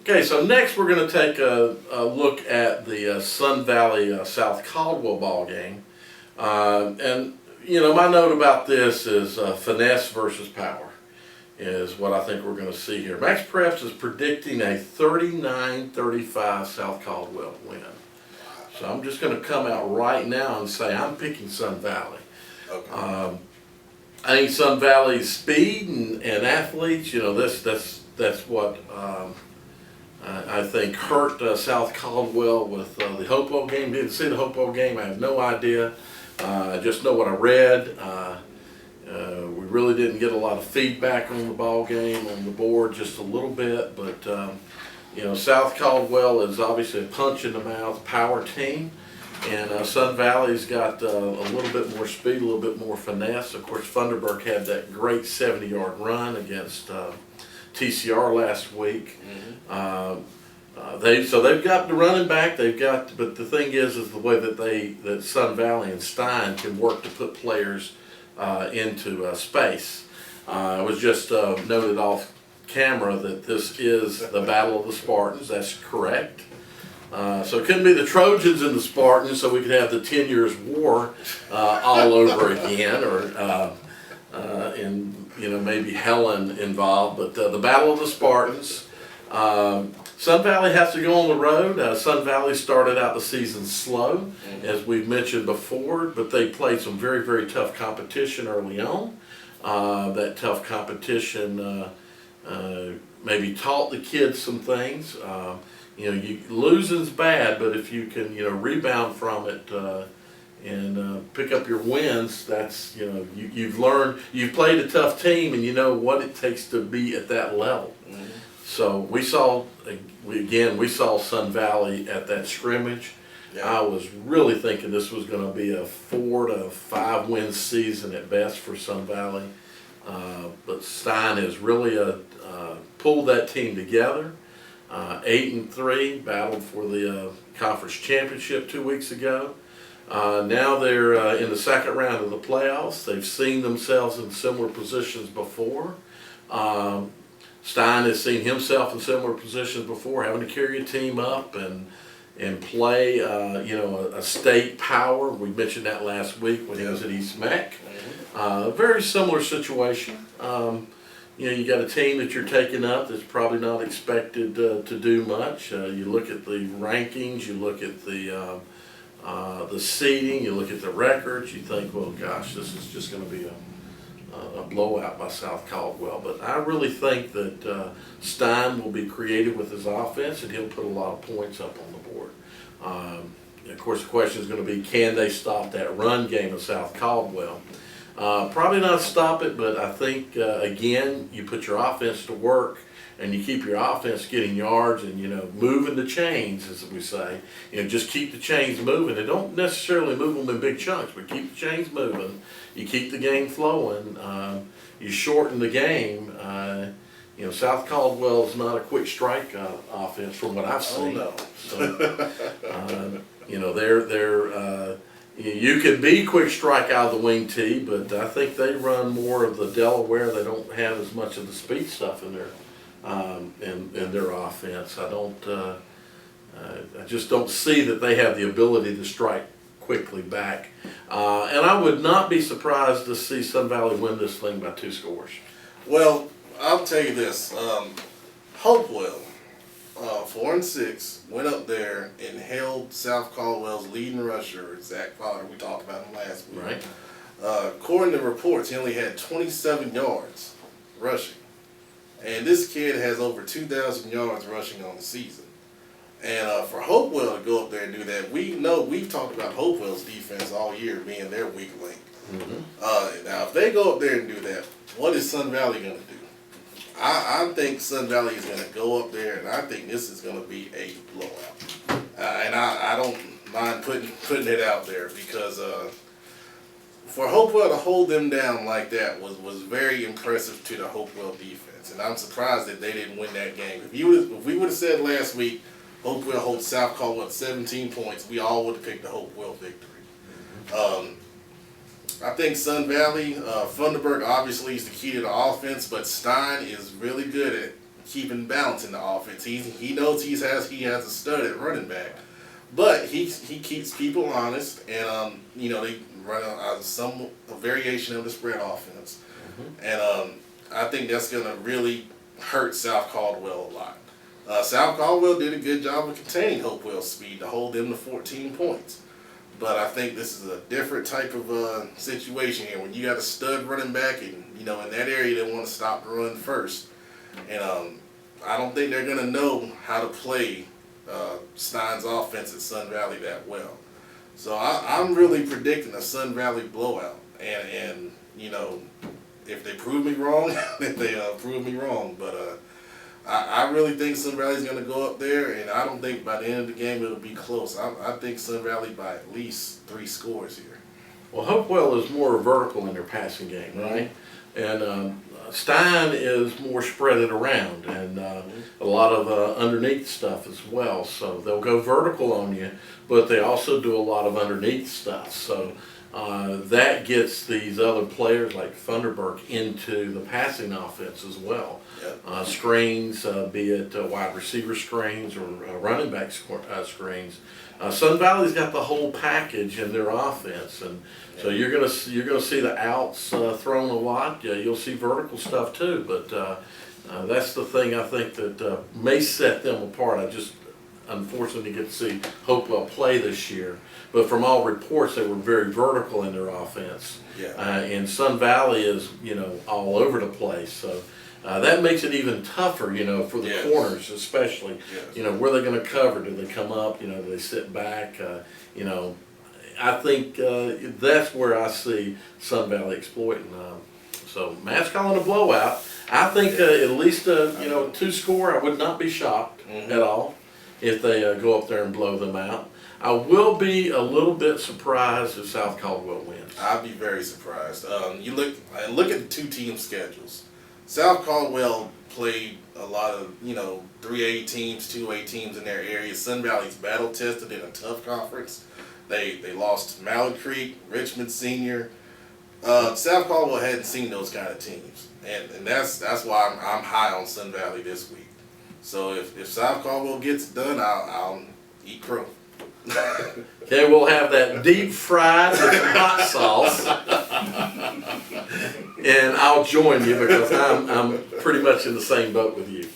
Okay, so next we're going to take a look at the Sun Valley South Caldwell ball game. And, you know, my note about this is finesse versus power is what I think we're going to see here. Max Preps is predicting a 39-35 South Caldwell win. So I'm just going to come out right now and say I'm picking Sun Valley. Okay. I think Sun Valley's speed and athletes, you know, that's what I think hurt South Caldwell with the Hopewell game. Didn't see the Hopewell game. I have no idea. I just know what I read. We really didn't get a lot of feedback on the ball game on the board, just a little bit. But you know, South Caldwell is obviously a punch in the mouth power team, and Sun Valley's got a little bit more speed, a little bit more finesse. Of course, Funderburk had that great 70-yard run against TCR last week. Mm-hmm. They've got the running back. But the thing is the way that Sun Valley and Stein can work to put players into space. It was just noted off camera that this is the Battle of the Spartans. That's correct. So it couldn't be the Trojans and the Spartans, so we could have the 10 Years' War all over again, or in, you know, maybe Helen involved. But the Battle of the Spartans. Sun Valley has to go on the road. Sun Valley started out the season slow, as we've mentioned before, but they played some very, very tough competition early on. That tough competition maybe taught the kids some things. You know, losing's bad, but if you can, you know, rebound from it and pick up your wins, that's, you know, you've learned, you've played a tough team, and you know what it takes to be at that level. Mm-hmm. So we saw Sun Valley at that scrimmage. Yeah. I was really thinking this was going to be a 4 to 5 win season at best for Sun Valley. But Stein has really pulled that team together. 8-3, battled for the conference championship 2 weeks ago. Now they're in the second round of the playoffs. They've seen themselves in similar positions before. Stein has seen himself in similar positions before, having to carry a team up and play, you know, a state power. We mentioned that last week when he was at East Mac. Very similar situation. You know, you got a team that you're taking up that's probably not expected to do much. You look at the rankings, you look at the seeding, you look at the records, you think, well, gosh, this is just going to be a blowout by South Caldwell. But I really think that Stein will be creative with his offense, and he'll put a lot of points up on the board. Of course, the question is going to be, can they stop that run game of South Caldwell? Probably not stop it, but I think, again, you put your offense to work, and you keep your offense getting yards and, you know, moving the chains, as we say. You know, just keep the chains moving. And don't necessarily move them in big chunks, but keep the chains moving. You keep the game flowing. You shorten the game. You know, South Caldwell is not a quick strike offense from what I've seen. Oh, no. So, you know, you can be quick strike out of the wing tee, but I think they run more of the Delaware. They don't have as much of the speed stuff in their in their offense. I just don't see that they have the ability to strike quickly back. And I would not be surprised to see Sun Valley win this thing by 2 scores. Well, I'll tell you this. Hopewell, 4-6, went up there and held South Caldwell's leading rusher, Zach Potter. We talked about him last week. Right. According to reports, he only had 27 yards rushing. And this kid has over 2,000 yards rushing on the season. And for Hopewell to go up there and do that, we've talked about Hopewell's defense all year being their weak link. Mm-hmm. Now, if they go up there and do that, what is Sun Valley going to do? I think Sun Valley is going to go up there, and I think this is going to be a blowout. And I don't mind putting it out there, because for Hopewell to hold them down like that was very impressive to the Hopewell defense. And I'm surprised that they didn't win that game. If we would have said last week, Hopewell holds South Caldwell at 17 points, we all would have picked the Hopewell victory. I think Sun Valley, Funderburk obviously is the key to the offense, but Stein is really good at keeping balance in the offense. He knows he has a stud at running back, but he keeps people honest, and you know, they run a variation of the spread offense, and I think that's gonna really hurt South Caldwell a lot. South Caldwell did a good job of containing Hopewell's speed to hold them to 14 points. But I think this is a different type of situation here. When you got a stud running back, and you know, in that area they want to stop the run first, and I don't think they're gonna know how to play Stein's offense at Sun Valley that well. So I'm really predicting a Sun Valley blowout, and you know, if they prove me wrong, if they prove me wrong, but I really think Sun Valley's going to go up there, and I don't think by the end of the game it'll be close. I think Sun Valley by at least 3 scores here. Well, Hopewell is more vertical in their passing game, right? And Stein is more spread it around, and a lot of underneath stuff as well. So they'll go vertical on you, but they also do a lot of underneath stuff. So that gets these other players like Thunderberg into the passing offense as well. Yep. Screens, be it wide receiver screens or running back screens. Sun Valley's got the whole package in their offense, and so you're gonna see the outs thrown a lot. You'll see vertical stuff too, but that's the thing I think that may set them apart. I just unfortunately get to see Hopewell play this year, but from all reports they were very vertical in their offense. Yeah. And Sun Valley is, you know, all over the place, so that makes it even tougher, you know, for the corners especially. Yes. You know, where they're going to cover. Do they come up? You know, do they sit back? You know, I think that's where I see Sun Valley exploiting. So Matt's calling a blowout. I think at least you know, 2 score. I would not be shocked at all if they go up there and blow them out. I will be a little bit surprised if South Caldwell wins. I'd be very surprised. You look at the 2 team schedules. South Caldwell played a lot of, you know, 3A teams, 2A teams in their area. Sun Valley's battle tested in a tough conference. They lost Mallard Creek, Richmond Senior. South Caldwell hadn't seen those kind of teams, and that's why I'm high on Sun Valley this week. So if South Caldwell gets it done, I'll eat crow. Okay, we'll have that deep fried with some hot sauce, and I'll join you because I'm pretty much in the same boat with you.